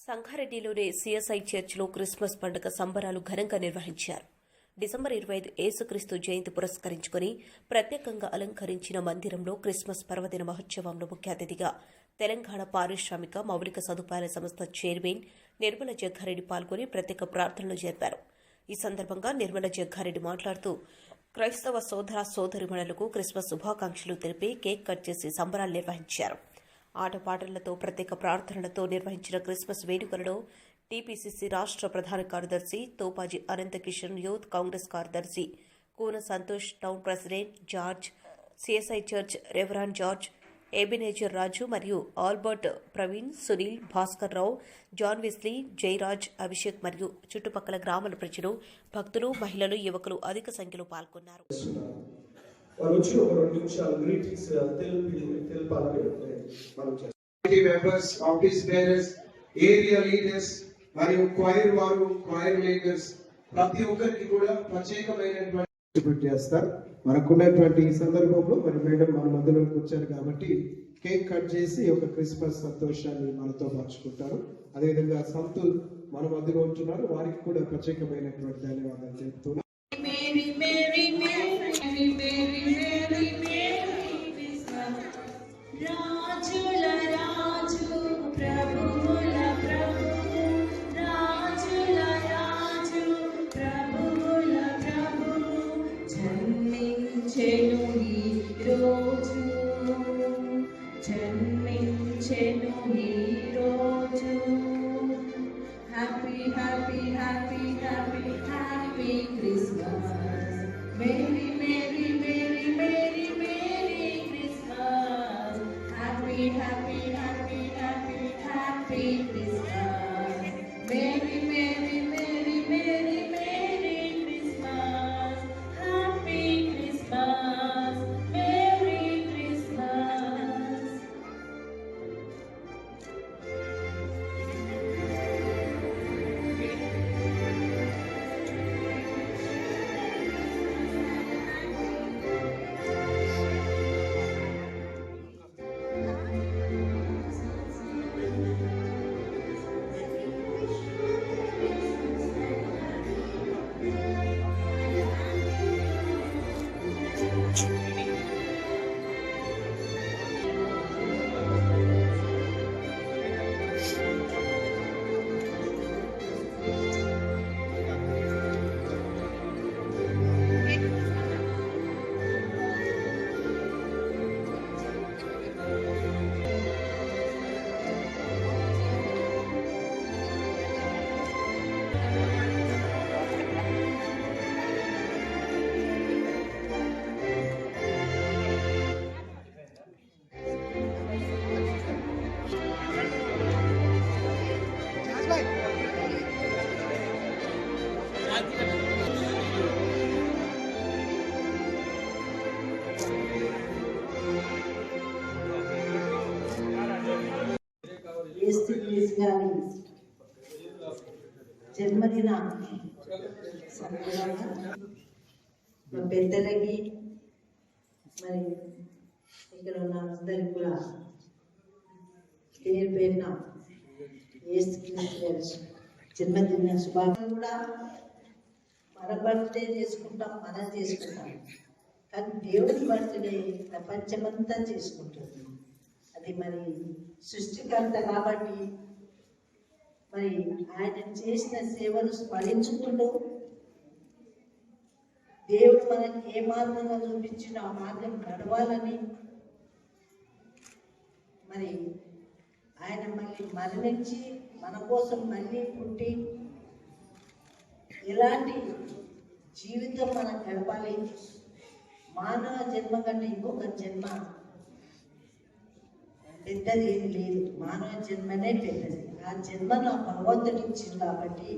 సంగారెడ్డిలోని CSI చర్చిలో Christmas పండుగ సంబరాలు ఘనంగా నిర్వహించారు. డిసెంబర్ 25 యేసుక్రీస్తు జయంతి పురస్కరించుకుని ప్రత్యేకంగా అలంకరించిన మందిరంలో క్రిస్మస్ పర్వదిన మహోత్సవంలో ముఖ్య అతిథిగా తెలంగాణ పారిశ్రామిక మౌలిక సదుపాయాల సంస్థ చైర్మన్ నిర్మల జగ్గారెడ్డి పాల్గొని ప్రత్యేక ప్రార్థనలు జరిపారు. ఈ సందర్భంగా నిర్మల జగ్గారెడ్డి మాట్లాడుతూ క్రైస్తవ సోదర సోదరిమణులకు క్రిస్మస్ శుభాకాంక్షలు తెలిపి కేక్ కట్ చేసి సంబరాలు నిర్వహించారు. ఆటపాటలతో ప్రత్యేక ప్రార్థనలతో నిర్వహించిన క్రిస్మస్ వేడుకలలో టీపీసీసీ రాష్ట్ర ప్రధాన కార్యదర్శి తోపాజీ అనంతకిషన్, యూత్ కాంగ్రెస్ కార్యదర్శి Koona Santosh, town president George, CSI church reverend George, Ebenezer Raju మరియు Albert, Praveen, Sunil, Bhaskar Rao, John Wesley, Jayaraj, Abhishek మరియు చుట్టుపక్కల గ్రామాల ప్రజలు, భక్తులు, మహిళలు, యువకులు అధిక సంఖ్యలో పాల్గొన్నారు. మరియు క్వైర్ వారు, క్వైర్ లీడర్స్ ప్రతి ఒక్కరికి కూడా ప్రత్యేకమైనటువంటి చేస్తారు. మనకున్నటువంటి ఈ సందర్భంలో మరి మేడం మన మధ్యలోకి వచ్చారు కాబట్టి కేక్ కట్ చేసి ఒక క్రిస్మస్ సంతోషాన్ని మనతో పంచుకుంటారు. అదేవిధంగా సంతుల్ మన మధ్యలో ఉంటున్నారు, వారికి కూడా ప్రత్యేకమైనటువంటి ధన్యవాదాలు చెప్తున్నారు. Happy, happy, happy, happy, happy Christmas. Merry, merry, merry, merry, merry Christmas. Happy, happy, happy, happy, happy Christmas. Merry, merry, merry, merry, merry Christmas. Happy Christmas. Merry Christmas. గారి జన్మదిన సందర్భంగా పెద్దలకి మరి ఇక్కడ ఉన్న అందరికి కూడా పేరు పేరున యేసుక్రీస్తు గారి జన్మదిన శుభాకాంక్షలు. కూడా మన బర్త్డే చేసుకుంటాం, మనం చేసుకుంటాం, కానీ దేవుడి బర్త్డే ప్రపంచమంతా చేసుకుంటుంది. అది మరి సృష్టికర్త కాబట్టి మరి ఆయన చేసిన సేవలు స్మరించుకుంటూ దేవుడు మనకి ఏ మార్గంగా చూపించిన ఆ మార్గం నడవాలని మరి ఆయన మళ్ళీ మరణించి మన కోసం మళ్ళీ పుట్టి ఎలాంటి జీవితం మనం గడపాలి, మానవ జన్మ కంటే ఇంకొక జన్మ పెద్దది ఏది లేదు, మానవ జన్మనే పెద్దది. ఆ జన్మను ఆ భగవంతుడు ఇచ్చింది కాబట్టి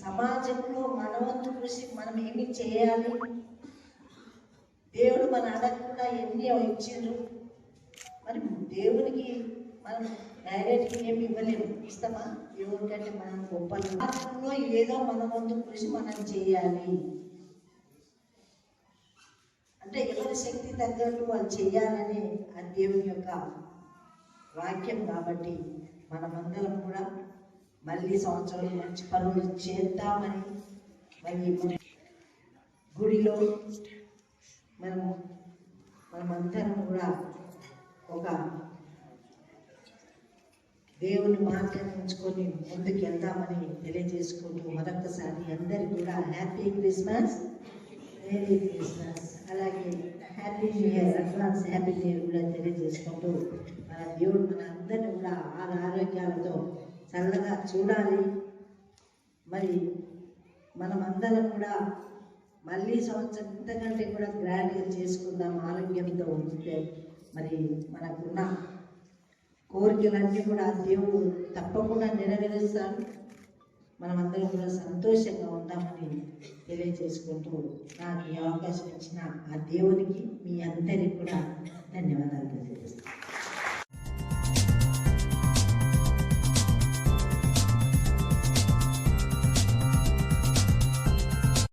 సమాజంలో మనవంతు కృషి మనం ఏమి చేయాలి. దేవుడు మన అడగకుండా ఎన్ని ఇచ్చిండ్రు, మరి దేవునికి మనం డైరెక్ట్గా ఏమి ఇవ్వలేము, ఇస్తామా? ఎవరికంటే మనం గొప్పలో ఏదో మన వంతు కృషి మనం చేయాలి. అంటే ఎవరి శక్తి తగ్గట్టు వాళ్ళు చేయాలని ఆ దేవుని యొక్క వాక్యం. కాబట్టి మనమందరం కూడా మళ్ళీ సంవత్సరం మంచి పనులు చేద్దామని మరి గుడిలో మనమందరం కూడా ఒక దేవుని మార్గాన్ని ఉంచుకొని ముందుకు వెళ్దామని తెలియజేసుకుంటూ మరొకసారి అందరికీ కూడా హ్యాపీ క్రిస్మస్, మేరీ క్రిస్మస్, అలాగే happy new year, advance happy new year కూడా తెలియజేసుకుంటూ మన దేవుడు మన అందరినీ కూడా ఆరోగ్యాలతో చల్లగా చూడాలి. మరి మనమందరం కూడా మళ్ళీ సంవత్సరం ఇంతకంటే కూడా గ్రాండ్గా చేసుకుందాం. ఆరోగ్యంతో ఉంటే మరి మనకున్న కోరికలన్నీ కూడా దేవుడు తప్పకుండా నెరవేరుస్తాడు. మనమందరం కూడా సంతోషంగా ఉందామని తెలియజేసుకుంటూ నాకు ఈ అవకాశం ఇచ్చిన ఆ దేవునికి మీ అందరికీ కూడా ధన్యవాదాలు తెలియజేస్తాను.